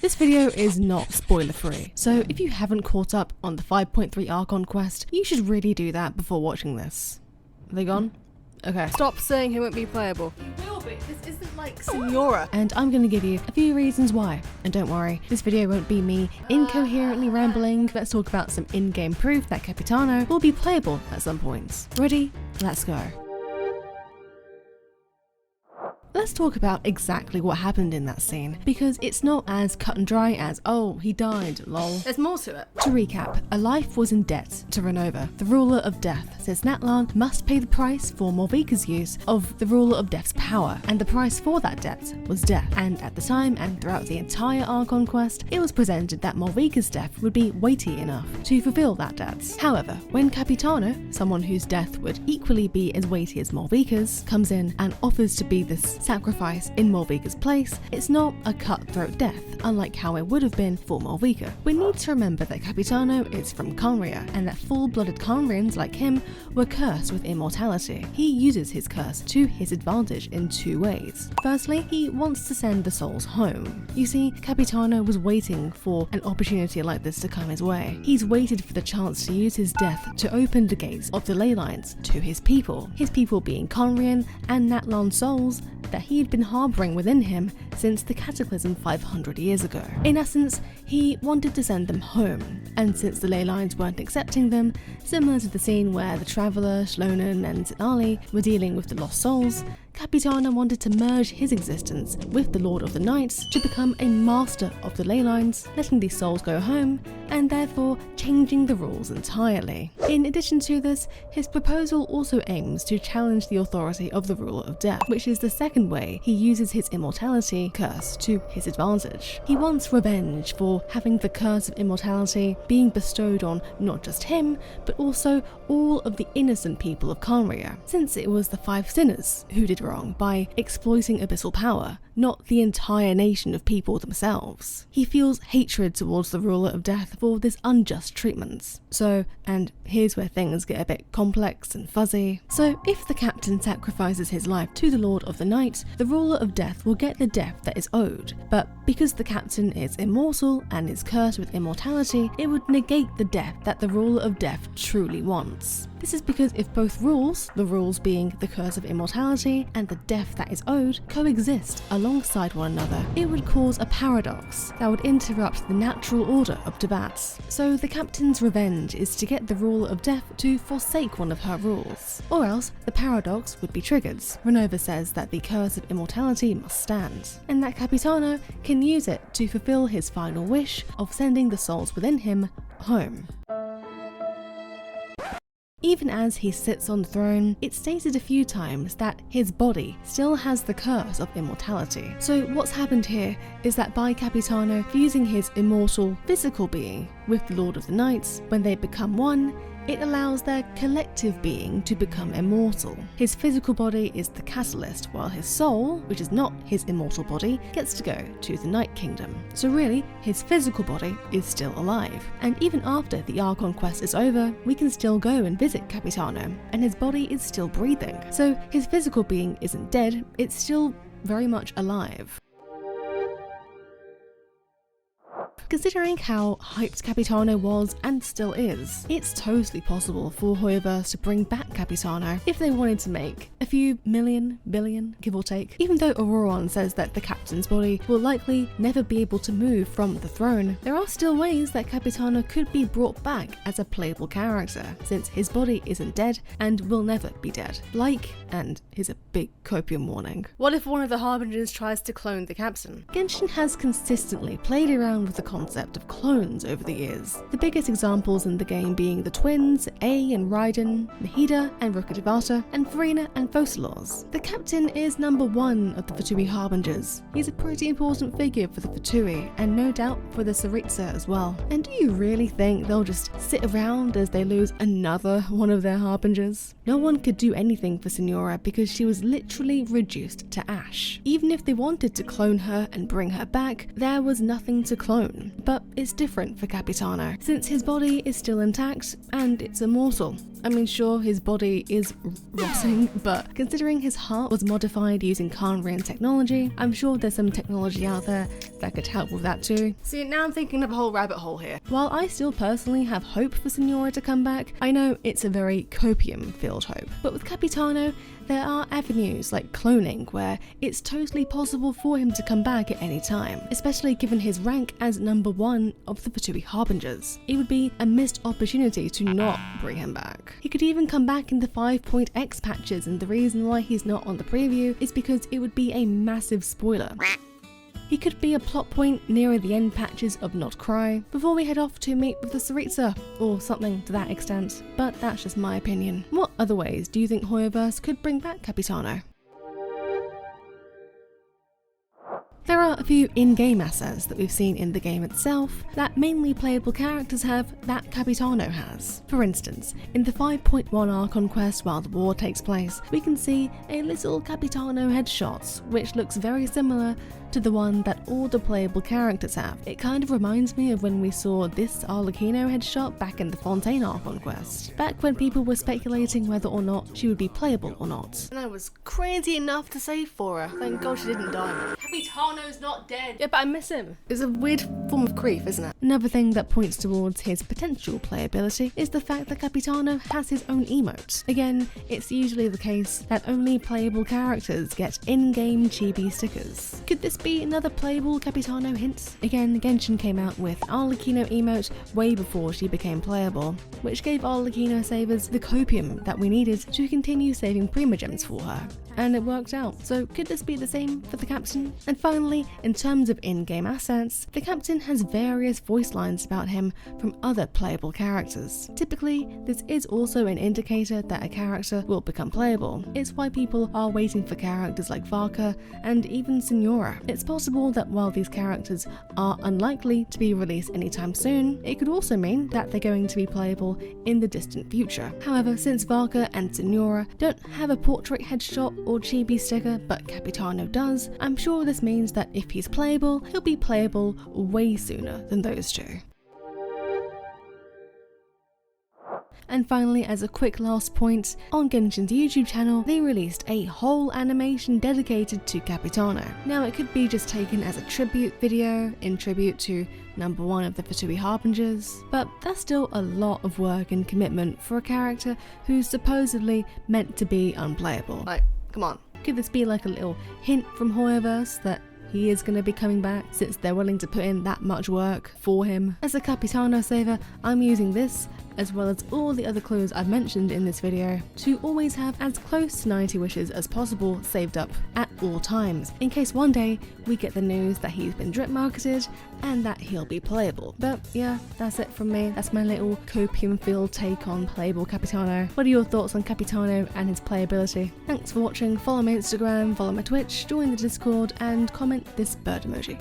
This video is not spoiler free, so if you haven't caught up on the 5.3 Archon quest, you should really do that before watching this. Are they gone? Okay. Stop saying he won't be playable. He will be. This isn't like Senora. And I'm gonna give you a few reasons why. And don't worry, this video won't be me incoherently rambling. Let's talk about some in-game proof that Capitano will be playable at some points. Ready? Let's go. Let's talk about exactly what happened in that scene, because it's not as cut and dry as, oh, he died, lol. There's more to it. To recap, a life was in debt to Ronova, the ruler of death, since Natlan must pay the price for Morvika's use of the ruler of death's power, and the price for that debt was death. And at the time, and throughout the entire Archon quest, it was presented that Morvika's death would be weighty enough to fulfill that debt. However, when Capitano, someone whose death would equally be as weighty as Morvika's, comes in and offers to be this sacrifice in Morvika's place, it's not a cutthroat death, unlike how it would have been for Morvika. We need to remember that Capitano is from Conria, and that full-blooded Conrians like him were cursed with immortality. He uses his curse to his advantage in two ways. Firstly, he wants to send the souls home. You see, Capitano was waiting for an opportunity like this to come his way. He's waited for the chance to use his death to open the gates of the ley lines to his people being Conrian and Natlan souls that he had been harboring within him since the Cataclysm 500 years ago. In essence, he wanted to send them home, and since the ley lines weren't accepting them, similar to the scene where the Traveller, Shlonen and Zinali were dealing with the lost souls, Capitano wanted to merge his existence with the Lord of the Knights to become a master of the ley lines, letting these souls go home, and therefore changing the rules entirely. In addition to this, his proposal also aims to challenge the authority of the ruler of death, which is the second way he uses his immortality curse to his advantage. He wants revenge for having the curse of immortality being bestowed on not just him, but also all of the innocent people of Conria, since it was the 5 sinners who did wrong by exploiting abyssal power, not the entire nation of people themselves. He feels hatred towards the ruler of death for this unjust treatment. So, and here's where things get a bit complex and fuzzy. So, if the captain sacrifices his life to the Lord of the Night, the ruler of death will get the death that is owed. But because the captain is immortal and is cursed with immortality, it would negate the death that the ruler of death truly wants. This is because if both rules, the rules being the curse of immortality and the death that is owed, coexist alongside one another, it would cause a paradox that would interrupt the natural order of debates. So the captain's revenge is to get the ruler of death to forsake one of her rules, or else the paradox would be triggered. Ronova says that the curse of immortality must stand, and that Capitano can use it to fulfill his final wish of sending the souls within him home. Even as he sits on the throne, it's stated a few times that his body still has the curse of immortality. So what's happened here is that by Capitano fusing his immortal physical being with the Lord of the Knights, when they become one, it allows their collective being to become immortal. His physical body is the catalyst, while his soul, which is not his immortal body, gets to go to the Night Kingdom. So really, his physical body is still alive. And even after the Archon quest is over, we can still go and visit Capitano, and his body is still breathing. So his physical being isn't dead, it's still very much alive. Considering how hyped Capitano was and still is, it's totally possible for Hoyoverse to bring back Capitano if they wanted to make a few billion, give or take. Even though Auroron says that the captain's body will likely never be able to move from the throne, there are still ways that Capitano could be brought back as a playable character, since his body isn't dead and will never be dead. Like, and here's a big copium warning, What if one of the Harbingers tries to clone the captain? Genshin has consistently played around with the concept of clones over the years, the biggest examples in the game being the twins, A and Raiden, Nahida and Rukkhadevata, and Farina and Focalors. The captain is number 1 of the Fatui Harbingers. He's a pretty important figure for the Fatui, and no doubt for the Tsaritsa as well. And do you really think they'll just sit around as they lose another one of their Harbingers? No one could do anything for Senora because she was literally reduced to ash. Even if they wanted to clone her and bring her back, there was nothing to clone. But it's different for Capitano, since his body is still intact and it's immortal. I mean, sure, his body is rotting, but considering his heart was modified using Conrian technology, I'm sure there's some technology out there that could help with that too. See, now I'm thinking of a whole rabbit hole here. While I still personally have hope for Signora to come back, I know it's a very copium-filled hope. But with Capitano, there are avenues like cloning where it's totally possible for him to come back at any time, especially given his rank as number 1 of the Fatui Harbingers. It would be a missed opportunity to not bring him back. He could even come back in the 5.x patches, and the reason why he's not on the preview is because it would be a massive spoiler. He could be a plot point nearer the end patches of Not Cry, before we head off to meet with the Tsaritsa, or something to that extent, but that's just my opinion. What other ways do you think Hoyoverse could bring back Capitano? There are a few in-game assets that we've seen in the game itself that mainly playable characters have that Capitano has. For instance, in the 5.1 Archon quest while the war takes place, we can see a little Capitano headshot, which looks very similar to the one that all the playable characters have. It kind of reminds me of when we saw this Arlecchino headshot back in the Fontaine Archon quest, back when people were speculating whether or not she would be playable or not. And I was crazy enough to save for her. Thank God she didn't die. Capitano's not dead. Yeah, but I miss him. It's a weird form of grief, isn't it? Another thing that points towards his potential playability is the fact that Capitano has his own emote. Again, it's usually the case that only playable characters get in-game chibi stickers. Could this be another playable Capitano hint? Again, Genshin came out with Arlecchino emote way before she became playable, which gave Arlecchino savers the copium that we needed to continue saving Primogems for her. And it worked out. So could this be the same for the Captain? And finally, in terms of in-game assets, the Captain has various voice lines about him from other playable characters. Typically, this is also an indicator that a character will become playable. It's why people are waiting for characters like Varka and even Signora. It's possible that while these characters are unlikely to be released anytime soon, it could also mean that they're going to be playable in the distant future. However, since Varka and Signora don't have a portrait headshot or chibi sticker, but Capitano does, I'm sure this means that if he's playable, he'll be playable way sooner than those two. And finally, as a quick last point, on Genshin's YouTube channel, they released a whole animation dedicated to Capitano. Now, it could be just taken as a tribute video, in tribute to number 1 of the Fatui Harbingers, but that's still a lot of work and commitment for a character who's supposedly meant to be unplayable. Like, come on. Could this be like a little hint from Hoyoverse that he is going to be coming back, since they're willing to put in that much work for him? As a Capitano saver, I'm using this, as well as all the other clues I've mentioned in this video, to always have as close to 90 wishes as possible saved up at all times, in case one day we get the news that he's been drip marketed and that he'll be playable. But yeah, that's it from me. That's my little copium-filled take on playable Capitano. What are your thoughts on Capitano and his playability? Thanks for watching. Follow my Instagram, follow my Twitch, join the Discord, and comment this bird emoji.